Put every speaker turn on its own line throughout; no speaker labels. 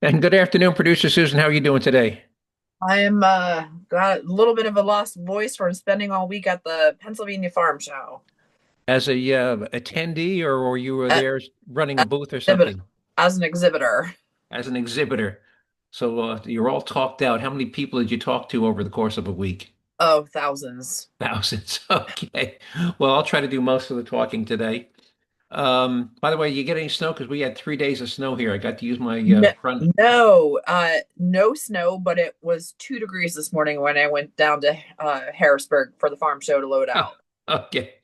And good afternoon, producer Susan. How are you doing today?
I am got a little bit of a lost voice from spending all week at the Pennsylvania Farm Show.
As a attendee, or you were
At,
there running a
at
booth or
exhibit,
something
as an exhibitor.
as an exhibitor? So you're all talked out. How many people did you talk to over the course of a week?
Oh, thousands.
Thousands. Okay. Well, I'll try to do most of the talking today. By the way, you get any snow? Because we had 3 days of snow here. I got to use my
No,
front.
no snow, but it was 2 degrees this morning when I went down to Harrisburg for the farm show to load out.
Okay.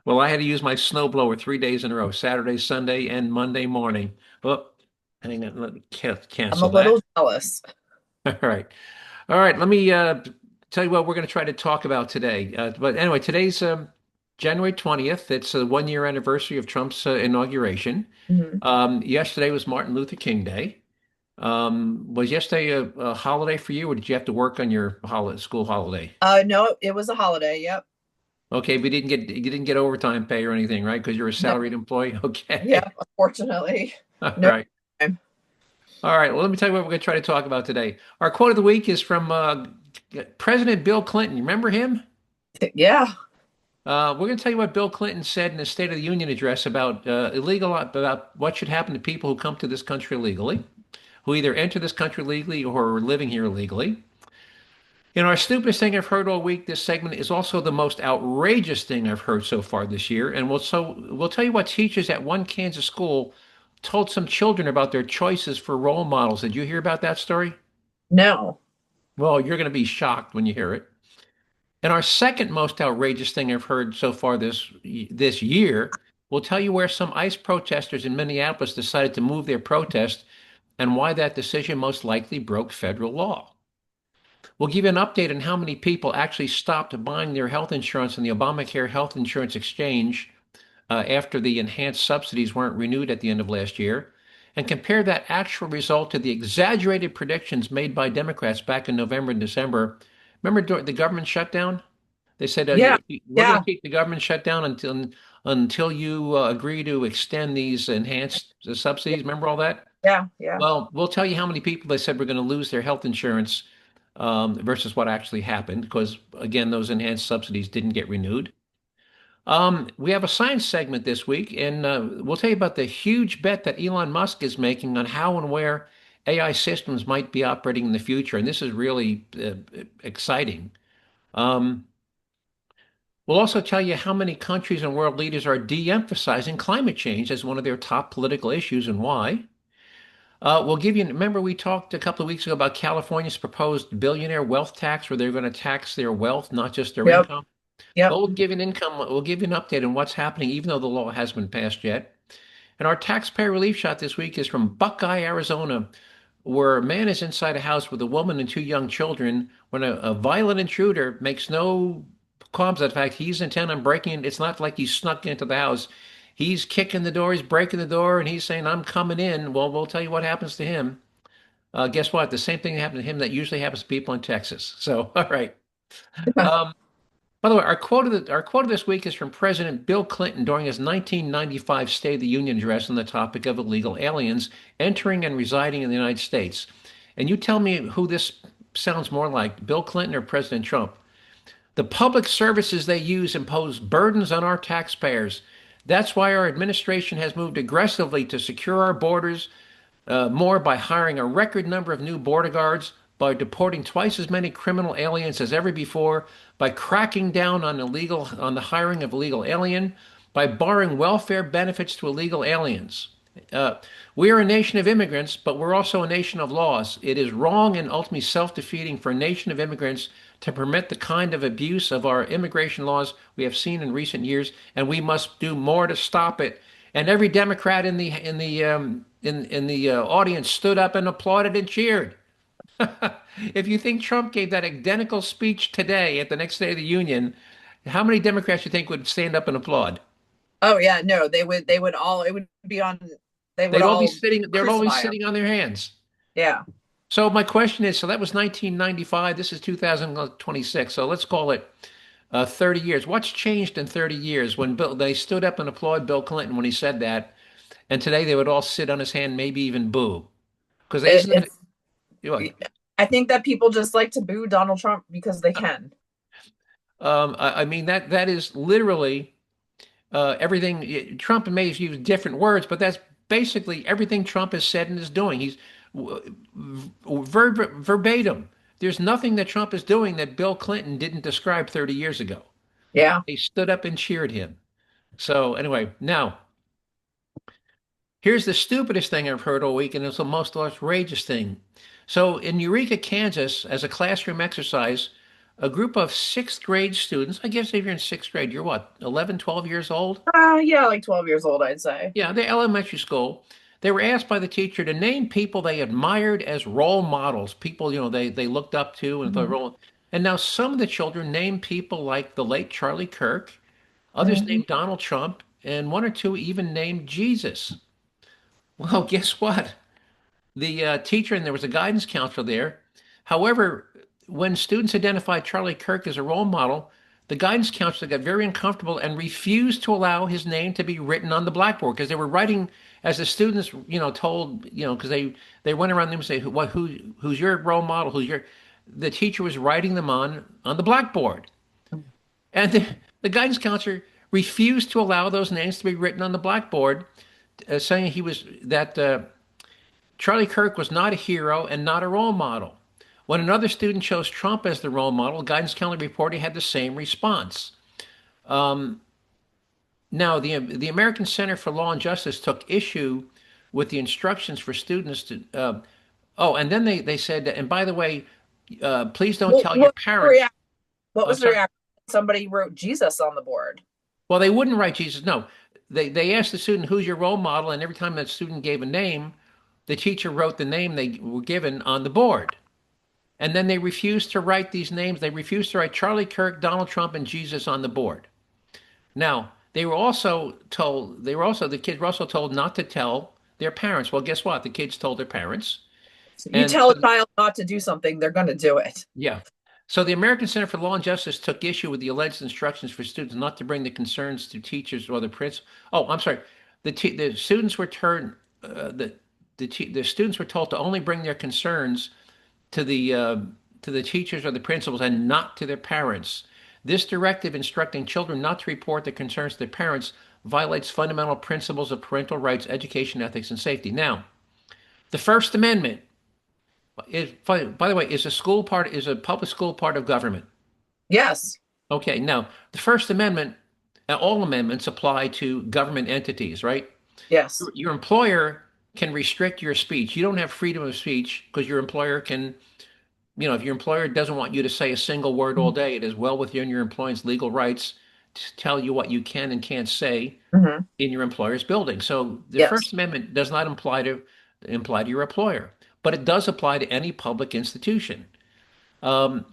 Well, I had to use my snowblower 3 days in a row, Saturday, Sunday, and Monday morning. Oh, hang on, let me
I'm a
cancel that.
little jealous.
All right. All right. Let me tell you what we're going to try to talk about today. But anyway, today's January 20th. It's the 1 year anniversary of Trump's inauguration.
Mhm.
Yesterday was Martin Luther King Day. Was yesterday a holiday for you, or did you have to work on your school holiday?
No, it was a holiday. Yep.
Okay, but you didn't get overtime pay or anything, right? Because you're a
No,
salaried employee.
yeah,
Okay.
unfortunately.
All
No
right.
time.
All right. Well, let me tell you what we're going to try to talk about today. Our quote of the week is from President Bill Clinton. You remember him?
Yeah.
We're going to tell you what Bill Clinton said in the State of the Union address about what should happen to people who come to this country illegally, who either enter this country legally or are living here illegally. Our stupidest thing I've heard all week. This segment is also the most outrageous thing I've heard so far this year, and we'll tell you what teachers at one Kansas school told some children about their choices for role models. Did you hear about that story?
No.
Well, you're going to be shocked when you hear it. And our second most outrageous thing I've heard so far this year will tell you where some ICE protesters in Minneapolis decided to move their protest and why that decision most likely broke federal law. We'll give you an update on how many people actually stopped buying their health insurance in the Obamacare health insurance exchange after the enhanced subsidies weren't renewed at the end of last year, and compare that actual result to the exaggerated predictions made by Democrats back in November and December. Remember the government shutdown? They said
Yeah.
we're going
Yeah.
to keep the government shut down until you agree to extend these enhanced
Yeah.
subsidies. Remember all that?
Yeah. Yeah.
Well, we'll tell you how many people they said were going to lose their health insurance versus what actually happened, because again, those enhanced subsidies didn't get renewed. We have a science segment this week, and we'll tell you about the huge bet that Elon Musk is making on how and where AI systems might be operating in the future. And this is really exciting. Um, we'll also tell you how many countries and world leaders are de-emphasizing climate change as one of their top political issues and why. We'll give you, remember we talked a couple of weeks ago about California's proposed billionaire wealth tax where they're going to tax their wealth, not just their
Yep.
income.
Yep.
Well, we'll give you an update on what's happening, even though the law hasn't been passed yet. And our taxpayer relief shot this week is from Buckeye, Arizona, where a man is inside a house with a woman and two young children when a violent intruder makes no qualms of the fact he's intent on breaking in. It's not like he snuck into the house. He's kicking the door, he's breaking the door, and he's saying, I'm coming in. Well, we'll tell you what happens to him. Guess what? The same thing that happened to him that usually happens to people in Texas. So, all right. Um, by the way, our quote of this week is from President Bill Clinton during his 1995 State of the Union address on the topic of illegal aliens entering and residing in the United States. And you tell me who this sounds more like, Bill Clinton or President Trump. The public services they use impose burdens on our taxpayers. That's why our administration has moved aggressively to secure our borders, more by hiring a record number of new border guards, by deporting twice as many criminal aliens as ever before, by cracking down on the hiring of illegal alien, by barring welfare benefits to illegal aliens. Uh, we are a nation of immigrants, but we're also a nation of laws. It is wrong and ultimately self-defeating for a nation of immigrants to permit the kind of abuse of our immigration laws we have seen in recent years, and we must do more to stop it. And every Democrat in the audience stood up and applauded and cheered. If you think Trump gave that identical speech today at the next State of the Union, how many Democrats you think would stand up and applaud?
Oh yeah, no, they would all it would be on they would all
They'd all be
crucify him.
sitting on their hands.
Yeah.
So my question is, so that was 1995. This is 2026. So let's call it 30 years. What's changed in 30 years when they stood up and applauded Bill Clinton when he said that, and today they would all sit on his hand, maybe even boo. Because
It,
isn't that
it's
what?
I think that people just like to boo Donald Trump because they can.
I mean that is literally everything. Trump may use different words, but that's basically everything Trump has said and is doing. He's verbatim. There's nothing that Trump is doing that Bill Clinton didn't describe 30 years ago.
Yeah.
They stood up and cheered him. So anyway, now here's the stupidest thing I've heard all week, and it's the most outrageous thing. So in Eureka, Kansas, as a classroom exercise, a group of sixth grade students, I guess if you're in sixth grade, you're what, 11, 12 years old?
Yeah, like 12 years old, I'd say.
Yeah, they're elementary school. They were asked by the teacher to name people they admired as role models, people, they looked up to and thought
Mhm.
role. And now some of the children named people like the late Charlie Kirk, others
Mhm.
named Donald Trump, and one or two even named Jesus. Well, guess what? The teacher and there was a guidance counselor there. However, when students identified Charlie Kirk as a role model, the guidance counselor got very uncomfortable and refused to allow his name to be written on the blackboard because they were writing as the students, told, because they went around them and say, who's your role model? The teacher was writing them on the blackboard, and the guidance counselor refused to allow those names to be written on the blackboard, saying he was that. Charlie Kirk was not a hero and not a role model. When another student chose Trump as the role model, guidance counselor reported he had the same response. Now, the American Center for Law and Justice took issue with the instructions for students to. Oh, and then they said, and by the way, please don't
What,
tell your
what, the
parents.
reaction, what
I'm
was the
sorry.
reaction? Somebody wrote Jesus on the board.
Well, they wouldn't write Jesus. No, they asked the student, "Who's your role model?" And every time that student gave a name, the teacher wrote the name they were given on the board. And then they refused to write these names. They refused to write Charlie Kirk, Donald Trump, and Jesus on the board. Now, the kids were also told not to tell their parents. Well, guess what? The kids told their parents.
So you
And
tell a
so,
child not to do something, they're going to do it.
yeah. So the American Center for Law and Justice took issue with the alleged instructions for students not to bring the concerns to teachers or the principal. Oh, I'm sorry. The students were turned, the students were told to only bring their concerns to the teachers or the principals and not to their parents. This directive instructing children not to report their concerns to their parents violates fundamental principles of parental rights, education, ethics, and safety. Now, the First Amendment is, by the way, is a public school part of government?
Yes.
Okay, now the First Amendment, all amendments apply to government entities, right?
Yes.
Your employer can restrict your speech. You don't have freedom of speech because your employer can if your employer doesn't want you to say a single word all day, it is well within your employee's legal rights to tell you what you can and can't say
Mm-hmm.
in your employer's building. So the
Yes.
First Amendment does not imply to your employer, but it does apply to any public institution. Um,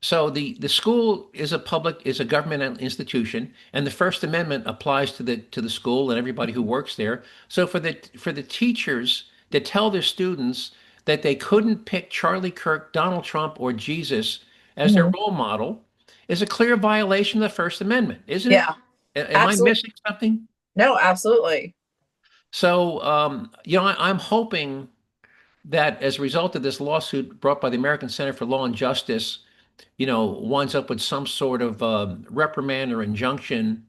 so the school is a government institution, and the First Amendment applies to the school and everybody who works there. So for the teachers to tell their students that they couldn't pick Charlie Kirk, Donald Trump, or Jesus as their
Mm-hmm.
role model is a clear violation of the First Amendment, isn't it?
Yeah.
Am I
Absolutely.
missing something?
No, absolutely.
So I'm hoping that as a result of this lawsuit brought by the American Center for Law and Justice, winds up with some sort of reprimand or injunction,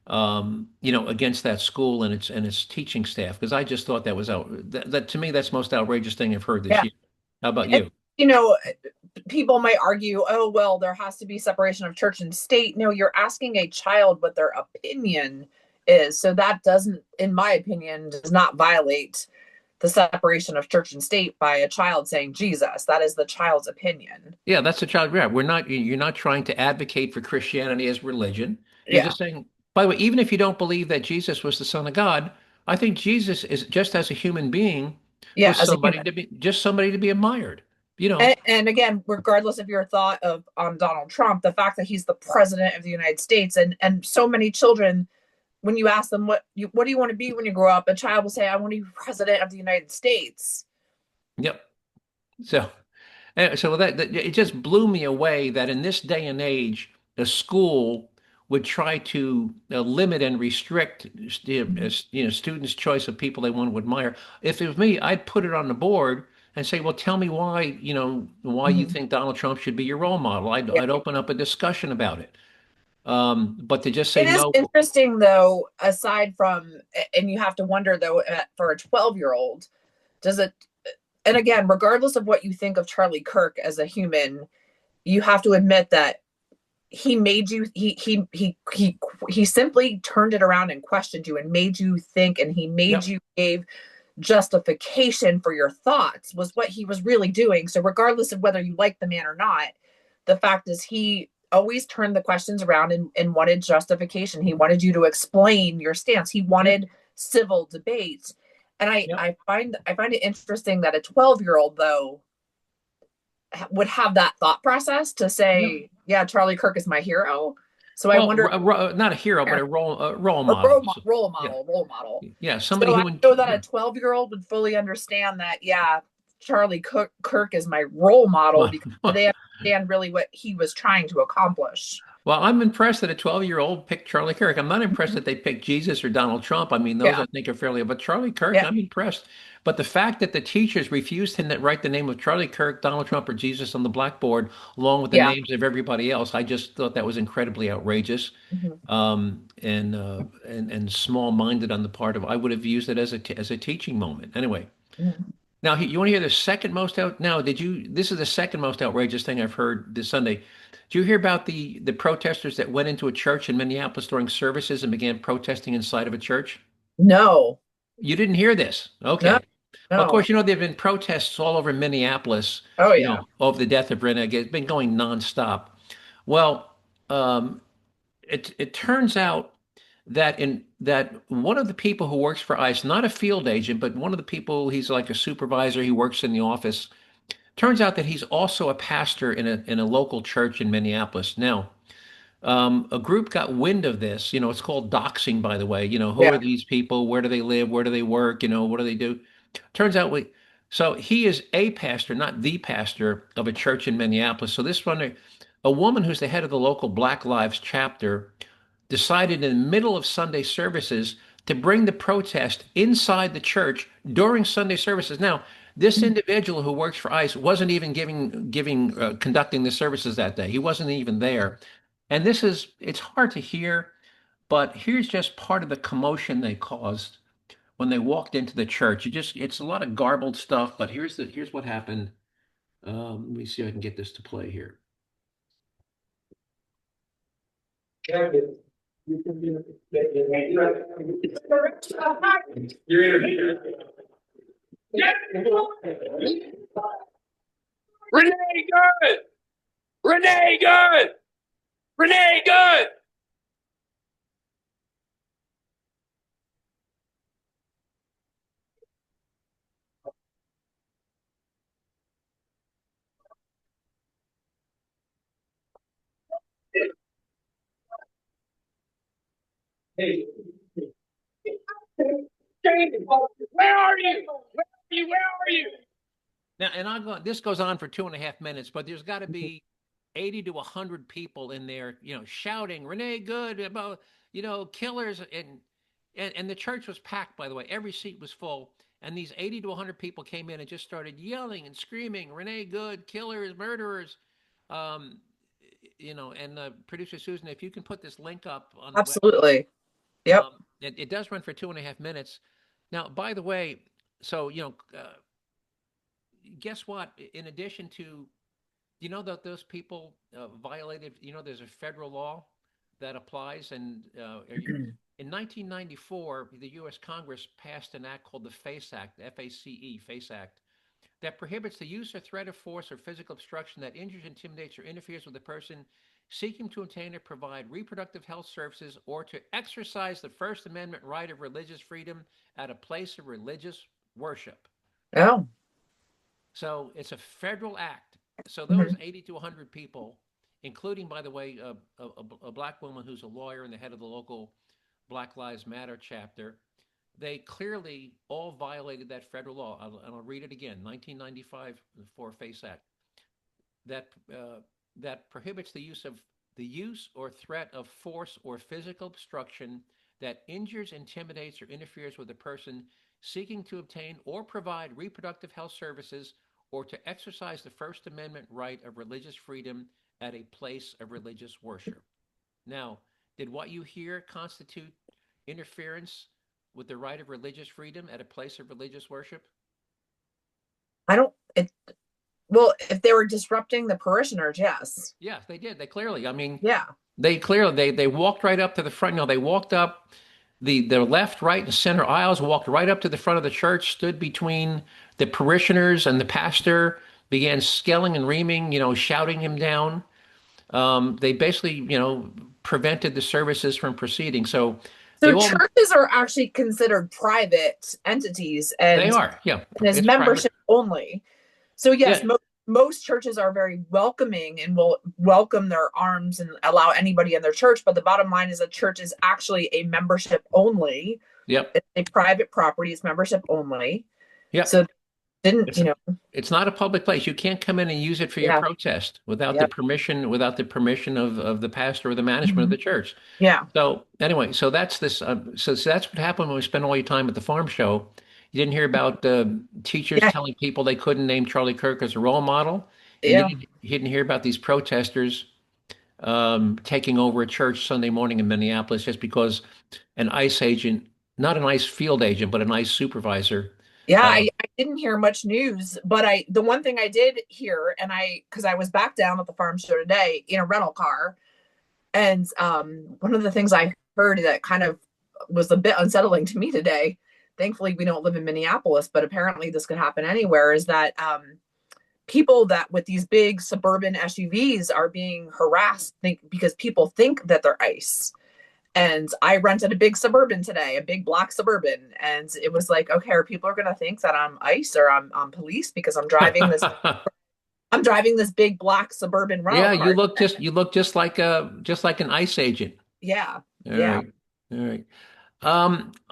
against that school and its teaching staff. Because I just thought that was that to me that's the most outrageous thing I've heard this
Yeah.
year. How about
And,
you?
you know, people might argue, oh, well, there has to be separation of church and state. No, you're asking a child what their opinion is. So that doesn't, in my opinion, does not violate the separation of church and state by a child saying Jesus. That is the child's opinion.
Yeah, that's a child. Yeah, You're not trying to advocate for Christianity as religion. You're
Yeah.
just saying. By the way, even if you don't believe that Jesus was the Son of God, I think Jesus is just as a human being
Yeah.
was
As a human.
somebody to be admired. You know.
And again, regardless of your thought of on Donald Trump, the fact that he's the president of the United States, and so many children, when you ask them what do you want to be when you grow up, a child will say, "I want to be president of the United States."
Yep. So. So it just blew me away that in this day and age, a school would try to limit and restrict students' choice of people they want to admire. If it was me, I'd put it on the board and say, well, tell me why you
Mhm.
think Donald Trump should be your role model.
Yeah.
I'd open up a discussion about it. But to just say
It is
no,
interesting, though, aside from, and you have to wonder, though, for a 12-year-old, does it, and again, regardless of what you think of Charlie Kirk as a human, you have to admit that he made you, he simply turned it around and questioned you and made you think, and he made
yep,
you gave justification for your thoughts, was what he was really doing. So regardless of whether you like the man or not, the fact is he always turned the questions around and wanted justification. He wanted you to explain your stance. He
yep,
wanted civil debate. And
yep.
I find it interesting that a 12-year-old, though, would have that thought process to
Yep.
say, yeah, Charlie Kirk is my hero. So I
Well,
wonder,
not a hero, but a role
a
model. So, yeah,
role model.
yeah, somebody
So I
who,
know that
yeah.
a 12-year-old would fully understand that, yeah, Charlie Kirk is my role model,
Well,
because they understand really what he was trying to accomplish.
well, I'm impressed that a 12-year-old picked Charlie Kirk. I'm not impressed that they picked Jesus or Donald Trump. I mean, those
Yeah,
I think are fairly, but Charlie Kirk,
yeah,
I'm impressed. But the fact that the teachers refused to write the name of Charlie Kirk, Donald Trump, or Jesus on the blackboard, along with the
yeah.
names of everybody else, I just thought that was incredibly outrageous,
Mhm,
and small-minded on the part of. I would have used it as as a teaching moment. Anyway,
mhm.
now you want to hear the second most out? Now, did you? This is the second most outrageous thing I've heard this Sunday. Did you hear about the protesters that went into a church in Minneapolis during services and began protesting inside of a church?
No,
You didn't hear this?
no,
Okay. Well, of
no.
course, there've been protests all over Minneapolis,
Oh, yeah.
over the death of Renee. It's been going nonstop. Well, um, it turns out that one of the people who works for ICE, not a field agent, but one of the people, he's like a supervisor, he works in the office. Turns out that he's also a pastor in a local church in Minneapolis. Now, a group got wind of this. It's called doxing, by the way. Who are
Yeah.
these people? Where do they live? Where do they work? What do they do? Turns out so he is a pastor, not the pastor of a church in Minneapolis. So this one, a woman who's the head of the local Black Lives chapter decided in the middle of Sunday services to bring the protest inside the church during Sunday services. Now, this individual who works for ICE wasn't even conducting the services that day. He wasn't even there. And it's hard to hear, but here's just part of the commotion they caused when they walked into the church. It's a lot of garbled stuff, but here's what happened. Let me see if I can get this to play here.
Renee good. Renee good. Renee good. Hey, where are you? Where are you? Where are you?
Now, and this goes on for 2.5 minutes, but there's got to be 80 to 100 people in there, shouting, Renee Good about, killers. And the church was packed, by the way. Every seat was full. And these 80 to 100 people came in and just started yelling and screaming, Renee Good, killers, murderers. Um, and producer Susan, if you can put this link up on the web,
Absolutely. Yep.
it does run for 2.5 minutes. Now, by the way, so, guess what? In addition to, that those people violated, there's a federal law that applies. And in 1994, the U.S. Congress passed an act called the FACE Act, FACE, FACE Act, that prohibits the use or threat of force or physical obstruction that injures, intimidates, or interferes with a person seeking to obtain or provide reproductive health services or to exercise the First Amendment right of religious freedom at a place of religious worship.
Oh.
So it's a federal act. So those
Mhm.
80 to 100 people, including, by the way, a black woman who's a lawyer and the head of the local Black Lives Matter chapter, they clearly all violated that federal law. And I'll read it again: 1995 for FACE Act that prohibits the use of the use or threat of force or physical obstruction that injures, intimidates, or interferes with a person seeking to obtain or provide reproductive health services or to exercise the First Amendment right of religious freedom at a place of religious worship. Now, did what you hear constitute interference with the right of religious freedom at a place of religious worship?
I don't, it, well, if they were disrupting the parishioners, yes.
Yes, they did. They clearly, I mean,
Yeah.
they walked right up to the front. You know, they walked up the left, right, and center aisles, walked right up to the front of the church, stood between the parishioners and the pastor, began skelling and reaming, shouting him down. They basically, prevented the services from proceeding. So they
So
all,
churches are actually considered private entities
they
and
are, yeah,
is
it's private.
membership only. So yes,
Yeah,
most churches are very welcoming and will welcome their arms and allow anybody in their church. But the bottom line is a church is actually a membership only.
yep,
It's a private property. It's membership only.
yep.
So didn't,
It's it's not a public place. You can't come in and use it for your
yeah,
protest
yeah,
without the permission of the pastor or the management of
mhm,
the church.
yeah,
So anyway, so that's this. So that's what happened when we spent all your time at the farm show. You didn't hear about teachers
yeah,
telling people they couldn't name Charlie Kirk as a role model, and
yeah.
you didn't hear about these protesters taking over a church Sunday morning in Minneapolis just because an ICE agent, not an ICE field agent, but an ICE supervisor.
Yeah,
Uh,
I didn't hear much news, but the one thing I did hear, and because I was back down at the farm show today in a rental car, and one of the things I heard that kind of was a bit unsettling to me today. Thankfully, we don't live in Minneapolis, but apparently this could happen anywhere. Is that people that with these big suburban SUVs are being harassed because people think that they're ICE. And I rented a big suburban today, a big black suburban, and it was like, okay, are people going to think that I'm ICE or I'm police because I'm driving this big black suburban rental
yeah,
car.
you look just like an ICE agent.
Yeah,
All
yeah.
right, all right.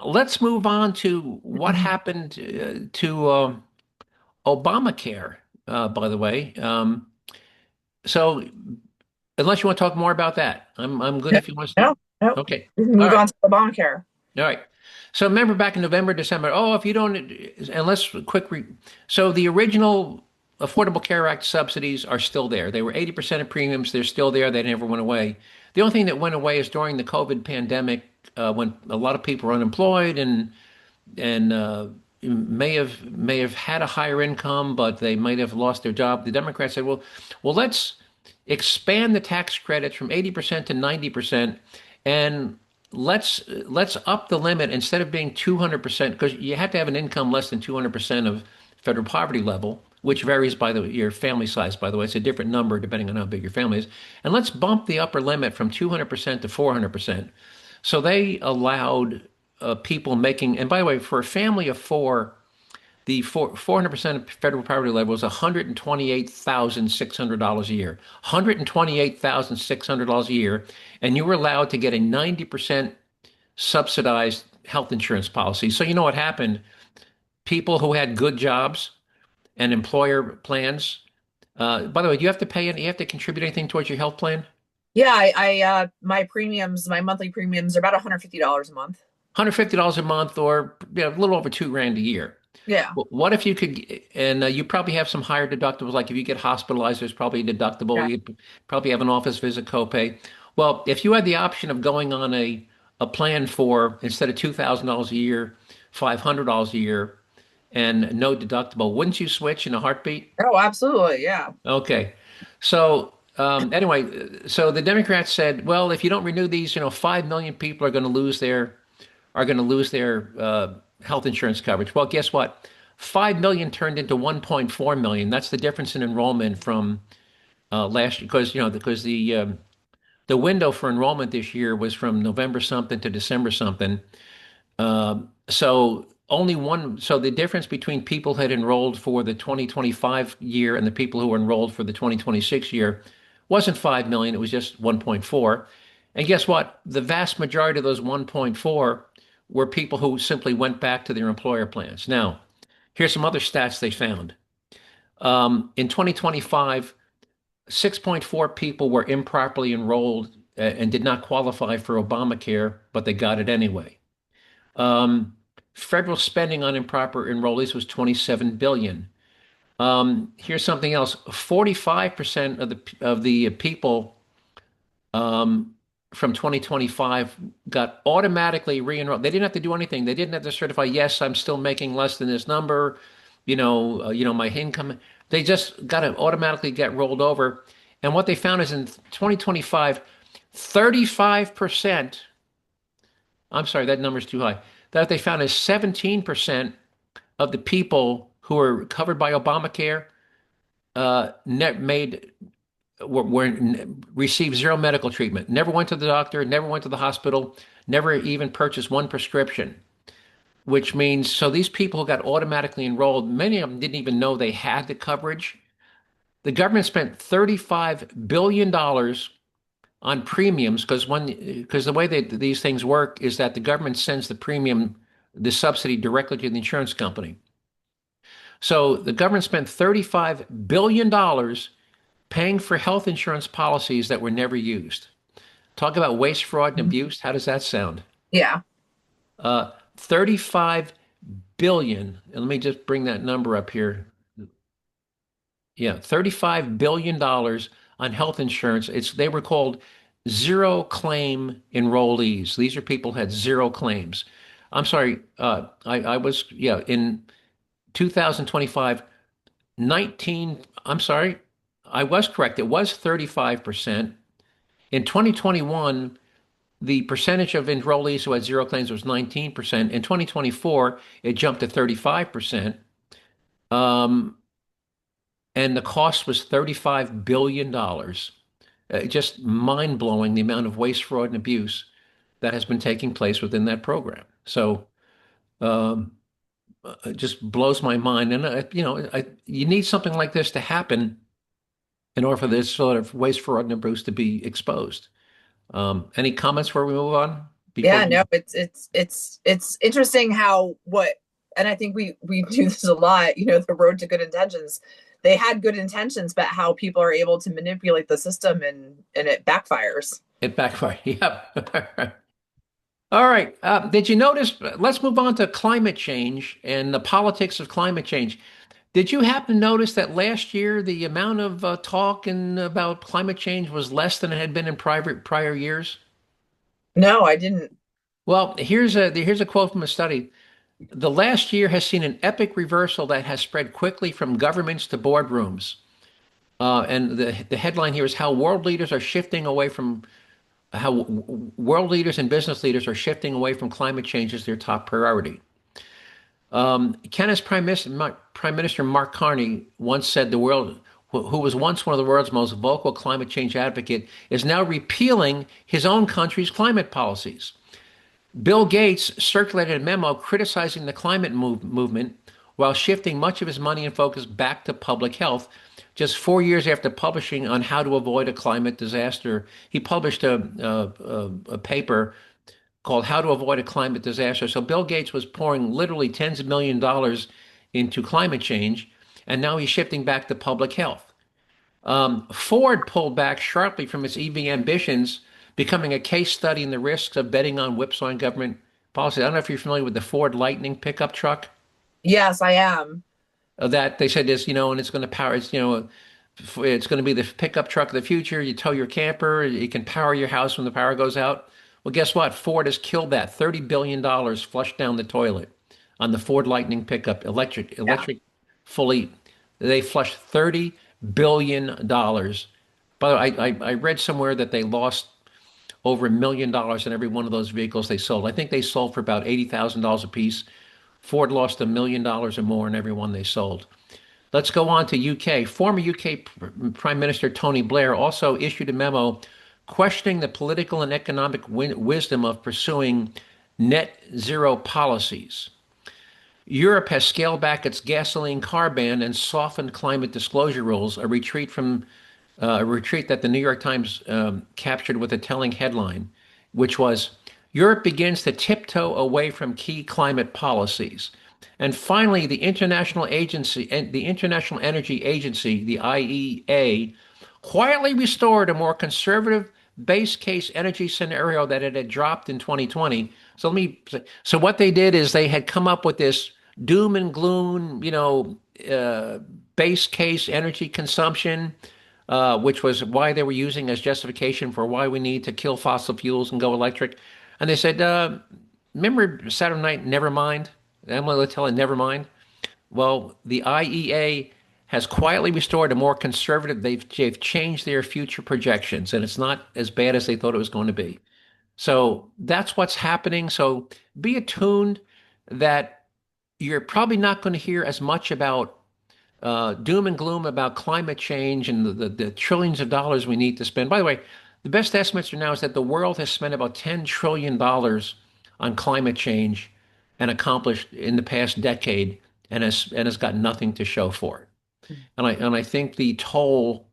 Let's move on to what
Mhm.
happened to Obamacare. By the way, so unless you want to talk more about that, I'm good if you want to.
No, no.
Okay,
We can
all
move
right,
on to Obamacare.
all right. So remember back in November, December. Oh, if you don't, unless quick. So the original Affordable Care Act subsidies are still there. They were 80% of premiums. They're still there. They never went away. The only thing that went away is during the COVID pandemic, when a lot of people were unemployed and may have had a higher income, but they might have lost their job. The Democrats said, well, let's expand the tax credits from 80% to 90%, and let's up the limit instead of being 200%, because you have to have an income less than 200% of federal poverty level, which varies by your family size, by the way. It's a different number depending on how big your family is. And let's bump the upper limit from 200% to 400%. So they allowed people making, and by the way, for a family of four, the 400% of federal poverty level is $128,600 a year. $128,600 a year, and you were allowed to get a 90% subsidized health insurance policy. So you know what happened? People who had good jobs and employer plans. By the way, do you have to pay any? You have to contribute anything towards your health plan?
Yeah, my monthly premiums are about $150 a month.
$150 a month, or a little over 2 grand a year.
Yeah,
What if you could, and you probably have some higher deductibles, like if you get hospitalized, there's probably a deductible.
yeah.
You probably have an office visit copay. Well, if you had the option of going on a plan for, instead of $2,000 a year, $500 a year, and no deductible, wouldn't you switch in a heartbeat?
Oh, absolutely. Yeah.
Okay. So anyway, so the Democrats said, well, if you don't renew these, 5 million people are going to lose their health insurance coverage. Well, guess what? 5 million turned into 1.4 million. That's the difference in enrollment from last year, because the window for enrollment this year was from November something to December something. So only one. So the difference between people who had enrolled for the 2025 year and the people who were enrolled for the 2026 year wasn't 5 million. It was just 1.4. And guess what? The vast majority of those 1.4 were people who simply went back to their employer plans. Now, here's some other stats they found. In 2025, 6.4 people were improperly enrolled and did not qualify for Obamacare, but they got it anyway. Um, Federal spending on improper enrollees was 27 billion. Here's something else. 45% of the people um, from 2025 got automatically re-enrolled. They didn't have to do anything. They didn't have to certify, yes, I'm still making less than this number, my income. They just got to automatically get rolled over. And what they found is in 2025, 35%, I'm sorry, that number's too high. That they found is 17% of the people who were covered by Obamacare net made were received zero medical treatment, never went to the doctor, never went to the hospital, never even purchased one prescription, which means so these people who got automatically enrolled, many of them didn't even know they had the coverage. The government spent $35 billion on premiums because the way that these things work is that the government sends the premium, the subsidy directly to the insurance company. So the government spent $35 billion paying for health insurance policies that were never used. Talk about waste, fraud, and abuse. How does that sound?
Yeah.
35 billion. And let me just bring that number up here. Yeah, $35 billion on health insurance. They were called zero claim enrollees. These are people who had zero claims. I'm sorry, in 2025, I'm sorry, I was correct. It was 35%. In 2021, the percentage of enrollees who had zero claims was 19%. In 2024, it jumped to 35%. And the cost was $35 billion. Just mind blowing the amount of waste, fraud, and abuse that has been taking place within that program. So um, it just blows my mind. And, you need something like this to happen in order for this sort of waste, fraud, and abuse to be exposed. Any comments before we move on?
Yeah, no, it's interesting how and I think we do this a lot, the road to good intentions. They had good intentions, but how people are able to manipulate the system and it backfires.
It backfired. Yeah. All right. Did you notice? Let's move on to climate change and the politics of climate change. Did you happen to notice that last year the amount of talk about climate change was less than it had been in prior years?
No, I didn't.
Well, here's a quote from a study. The last year has seen an epic reversal that has spread quickly from governments to boardrooms. And the headline here is how world leaders and business leaders are shifting away from climate change as their top priority. Canada's Prime Minister Mark Carney once said the world, who was once one of the world's most vocal climate change advocate, is now repealing his own country's climate policies. Bill Gates circulated a memo criticizing the climate movement while shifting much of his money and focus back to public health. Just 4 years after publishing on how to avoid a climate disaster, he published a paper called How to Avoid a Climate Disaster. So Bill Gates was pouring literally tens of millions of dollars into climate change, and now he's shifting back to public health. Ford pulled back sharply from its EV ambitions, becoming a case study in the risks of betting on whipsawing government policy. I don't know if you're familiar with the Ford Lightning pickup truck.
Yes, I am.
That they said is, and it's going to power, it's going to be the pickup truck of the future. You tow your camper, you can power your house when the power goes out. Well, guess what? Ford has killed that. $30 billion flushed down the toilet on the Ford Lightning pickup, electric,
Yeah.
fully. They flushed $30 billion. But I read somewhere that they lost over $1 million in every one of those vehicles they sold. I think they sold for about $80,000 a piece. Ford lost $1 million or more in every one they sold. Let's go on to UK. Former UK Prime Minister Tony Blair also issued a memo questioning the political and economic wisdom of pursuing net zero policies. Europe has scaled back its gasoline car ban and softened climate disclosure rules, a retreat that the New York Times captured with a telling headline, which was Europe begins to tiptoe away from key climate policies. And finally, the International Energy Agency, the IEA, quietly restored a more conservative base case energy scenario that it had dropped in 2020. So what they did is they had come up with this doom and gloom, uh, base case energy consumption, which was why they were using as justification for why we need to kill fossil fuels and go electric. And they said, remember Saturday Night Nevermind? Emily Littell, Nevermind? Well, the IEA has quietly restored a more conservative. They've changed their future projections, and it's not as bad as they thought it was going to be. So that's what's happening. So be attuned that you're probably not going to hear as much about doom and gloom about climate change and the trillions of dollars we need to spend. By the way, the best estimates are now is that the world has spent about $10 trillion on climate change and accomplished in the past decade and has got nothing to show for it. And I think the toll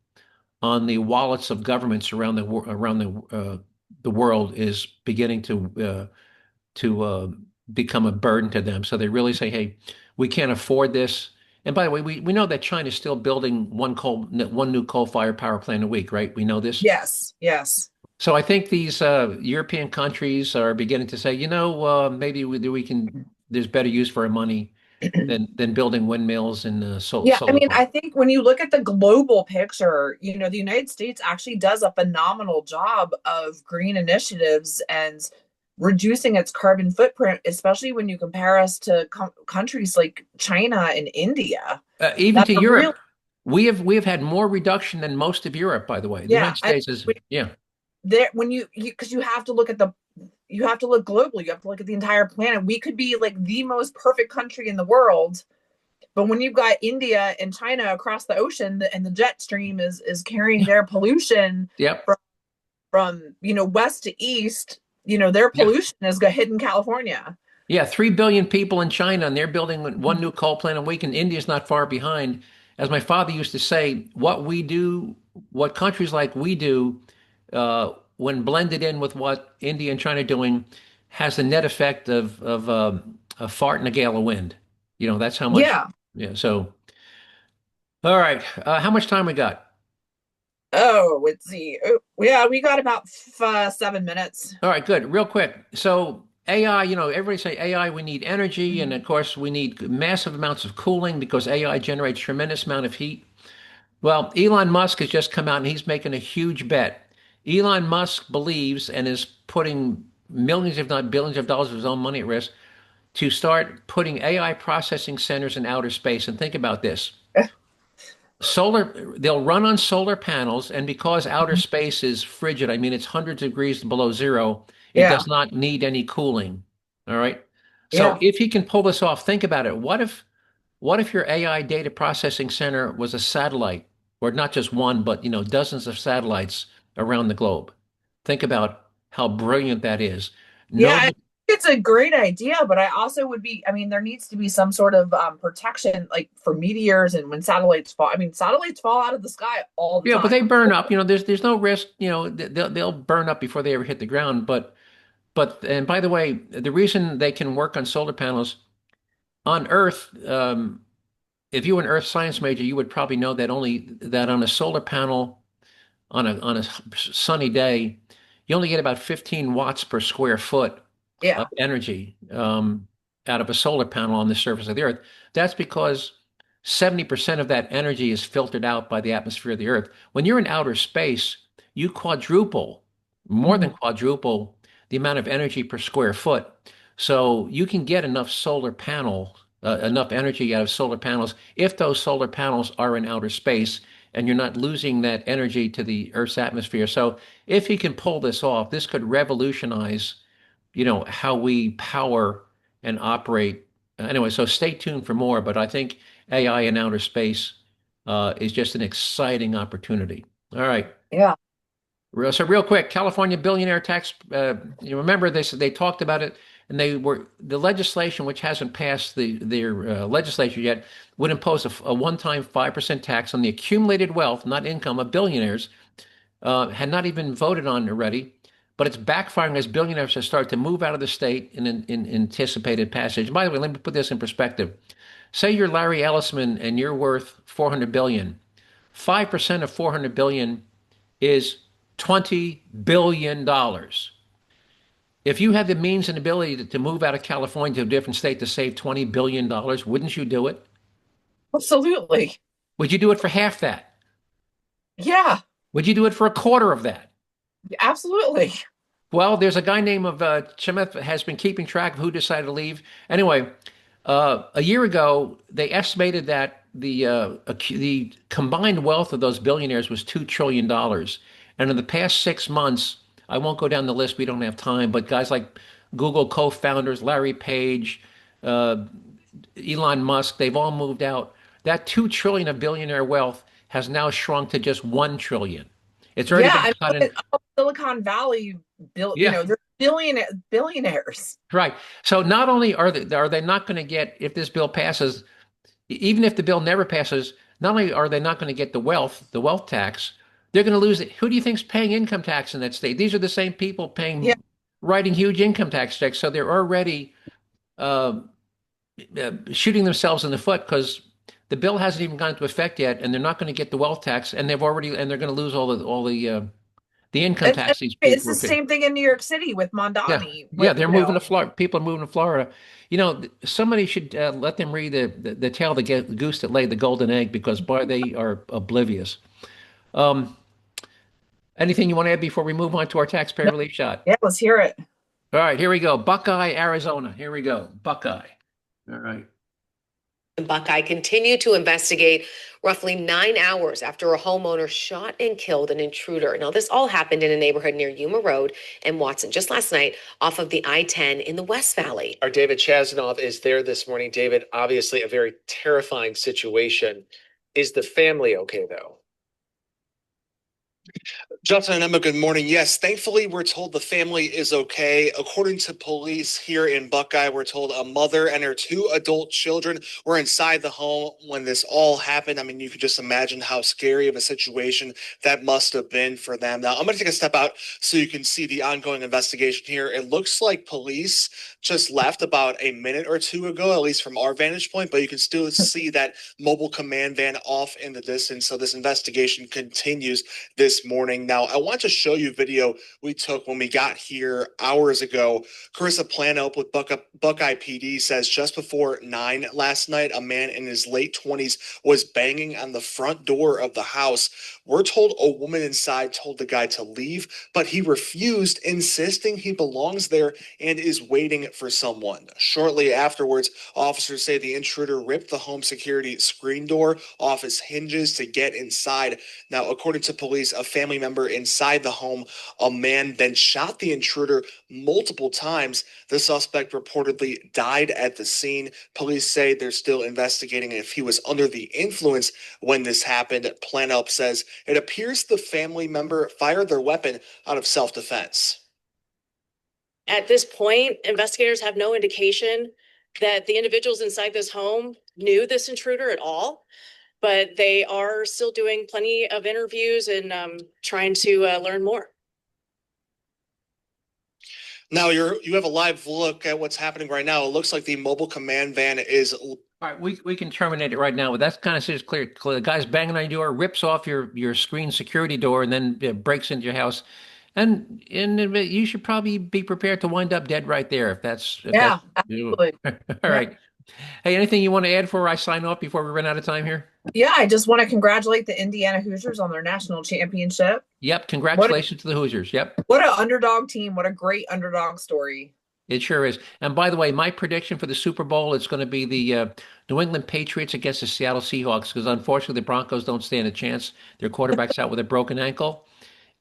on the wallets of governments around the world is beginning to become a burden to them. So they really say, "Hey, we can't afford this." And by the way, we know that China is still building one new coal-fired power plant a week, right? We know this.
Yes, yes.
So I think these European countries are beginning to say, maybe we can. There's better use for our money than building windmills and
Yeah, I
solar
mean,
farms.
I think when you look at the global picture, the United States actually does a phenomenal job of green initiatives and reducing its carbon footprint, especially when you compare us to countries like China and India
Even
that
to
are really,
Europe, we have had more reduction than most of Europe. By the way, the
yeah,
United States is yeah.
there when because you have to look at you have to look globally, you have to look at the entire planet. We could be like the most perfect country in the world, but when you've got India and China across the ocean, and the jet stream is carrying their pollution
Yep.
from west to east, their
Yeah.
pollution is hidden California.
Yeah, 3 billion people in China, and they're building one new coal plant a week, and India's not far behind. As my father used to say, what we do, what countries like we do, when blended in with what India and China are doing, has the net effect of a fart in a gale of wind. That's how much.
Yeah.
Yeah. So, all right, how much time we got?
Oh, let's see. Oh, yeah, we got about 7 minutes.
All right, good. Real quick. So AI, everybody say AI, we need energy, and of course we need massive amounts of cooling because AI generates tremendous amount of heat. Well, Elon Musk has just come out and he's making a huge bet. Elon Musk believes and is putting millions, if not billions of dollars of his own money at risk to start putting AI processing centers in outer space. And think about this. They'll run on solar panels, and because outer space is frigid, I mean it's hundreds of degrees below zero, it
Yeah.
does not need any cooling. All right. So
Yeah.
if he can pull this off, think about it. What if your AI data processing center was a satellite, or not just one, but dozens of satellites around the globe? Think about how brilliant that is.
Yeah, I
No,
think it's a great idea, but I also would be, I mean, there needs to be some sort of protection, like for meteors and when satellites fall. I mean, satellites fall out of the sky all the
yeah, but
time.
they burn up. There's no risk. They'll burn up before they ever hit the ground. And by the way, the reason they can work on solar panels on Earth, if you were an Earth science major, you would probably know that on a solar panel on a sunny day, you only get about 15 watts per square foot of
Yeah.
energy out of a solar panel on the surface of the Earth. That's because 70% of that energy is filtered out by the atmosphere of the Earth. When you're in outer space, you quadruple, more than
Mhm.
quadruple the amount of energy per square foot. So you can get enough energy out of solar panels if those solar panels are in outer space and you're not losing that energy to the Earth's atmosphere. So if he can pull this off, this could revolutionize, how we power and operate. Anyway, so stay tuned for more, but I think AI in outer space is just an exciting opportunity. All right.
Yeah.
So real quick, California billionaire tax. You remember this? They talked about it, and the legislation, which hasn't passed their legislature yet, would impose a one-time 5% tax on the accumulated wealth, not income, of billionaires. Had not even voted on already, but it's backfiring as billionaires have started to move out of the state in anticipated passage. By the way, let me put this in perspective. Say you're Larry Ellisman and you're worth 400 billion. 5% of 400 billion is $20 billion. If you had the means and ability to move out of California to a different state to save $20 billion, wouldn't you do it?
Absolutely.
Would you do it for half that?
Yeah,
Would you do it for a quarter of that?
absolutely.
Well, there's a guy named Chemeth has been keeping track of who decided to leave. Anyway, a year ago, they estimated that the combined wealth of those billionaires was $2 trillion, and in the past 6 months, I won't go down the list. We don't have time, but guys like Google co-founders Larry Page, uh, Elon Musk, they've all moved out. That 2 trillion of billionaire wealth has now shrunk to just 1 trillion. It's already
Yeah,
been
I mean,
cut
look
in.
at all Silicon Valley
Yeah,
they're billionaires.
right. So not only are they not going to get, if this bill passes, even if the bill never passes, not only are they not going to get the wealth tax, they're going to lose it. Who do you think's paying income tax in that state? These are the same people
Yeah,
writing huge income tax checks. So they're already uh, shooting themselves in the foot because the bill hasn't even gone into effect yet, and they're not going to get the wealth tax, and they're going to lose the income tax these
it's
people
the
were paying.
same thing in New York City with
Yeah,
Mondani.
yeah,
With
they're moving to Florida. People are moving to Florida. Somebody should let them read the tale of the goose that laid the golden egg because boy, they are oblivious. Um, Anything you want to add before we move on to our taxpayer
No,
relief shot?
yeah, let's hear it.
All right, here we go. Buckeye, Arizona. Here we go. Buckeye. All right.
Buckeye continued to investigate roughly 9 hours after a homeowner shot and killed an intruder. Now, this all happened in a neighborhood near Yuma Road and Watson just last night off of the I-10 in the West Valley.
Our David Chasanoff is there this morning. David, obviously a very terrifying situation. Is the family okay, though?
Justin and Emma, good morning. Yes, thankfully, we're told the family is okay. According to police here in Buckeye, we're told a mother and her two adult children were inside the home when this all happened. I mean, you could just imagine how scary of a situation that must have been for them. Now, I'm going to take a step out so you can see the ongoing investigation here. It looks like police just left about a minute or two ago, at least from our vantage point, but you can still see that mobile command van off in the distance. So this investigation continues this morning. Now, I want to show you video we took when we got here hours ago. Carissa Planope with Buckeye PD says just before 9 last night, a man in his late 20s was banging on the front door of the house. We're told a woman inside told the guy to leave, but he refused, insisting he belongs there and is waiting for someone. Shortly afterwards, officers say the intruder ripped the home security screen door off its hinges to get inside. Now, according to police, a family member inside the home, a man then shot the intruder multiple times. The suspect reportedly died at the scene. Police say they're still investigating if he was under the influence when this happened. Planope says it appears the family member fired their weapon out of self-defense.
At this point, investigators have no indication that the individuals inside this home knew this intruder at all, but they are still doing plenty of interviews and trying to learn more.
Now you have a live look at what's happening right now. It looks like the mobile command van is.
All right, we can terminate it right now, but that's kind of just clear. The guy's banging on your door, rips off your screen security door, and then breaks into your house. And you should probably be prepared to wind up dead right there if that's
Yeah,
you.
absolutely.
All right. Hey, anything you want to add before I sign off before we run out of time here?
Yeah, I just want to congratulate the Indiana Hoosiers on their national championship.
Yep. Congratulations to the Hoosiers. Yep.
What an underdog team. What a great underdog story.
It sure is. And by the way, my prediction for the Super Bowl is going to be the New England Patriots against the Seattle Seahawks because unfortunately the Broncos don't stand a chance. Their quarterback's out with a broken ankle.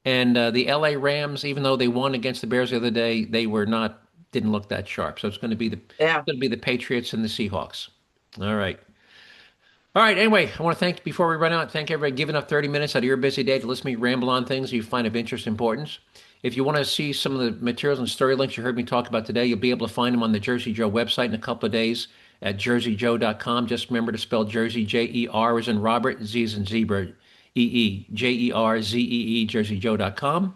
And the LA Rams, even though they won against the Bears the other day, didn't look that sharp. So it's going to be the Patriots and the Seahawks. All right. All right. Anyway, I want to before we run out, thank everybody giving up 30 minutes out of your busy day to listen to me ramble on things you find of interest and importance. If you want to see some of the materials and story links you heard me talk about today, you'll be able to find them on the Jerzee Joe website in a couple of days at jerzeejoe.com. Just remember to spell Jersey, J-E-R as in Robert, Z as in zebra, E-E, Jerzee, jerzeejoe.com.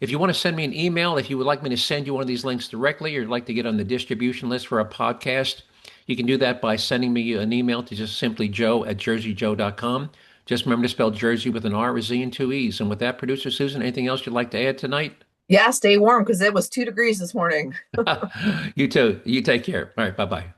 If you want to send me an email, if you would like me to send you one of these links directly or you'd like to get on the distribution list for a podcast, you can do that by sending me an email to just simply joe@jerzeejoe.com. Just remember to spell Jersey with an R, a Z, and two E's. And with that, producer Susan, anything else you'd like to add tonight?
Yeah, stay warm because it was 2 degrees this morning.
You too. You take care. All right. Bye-bye.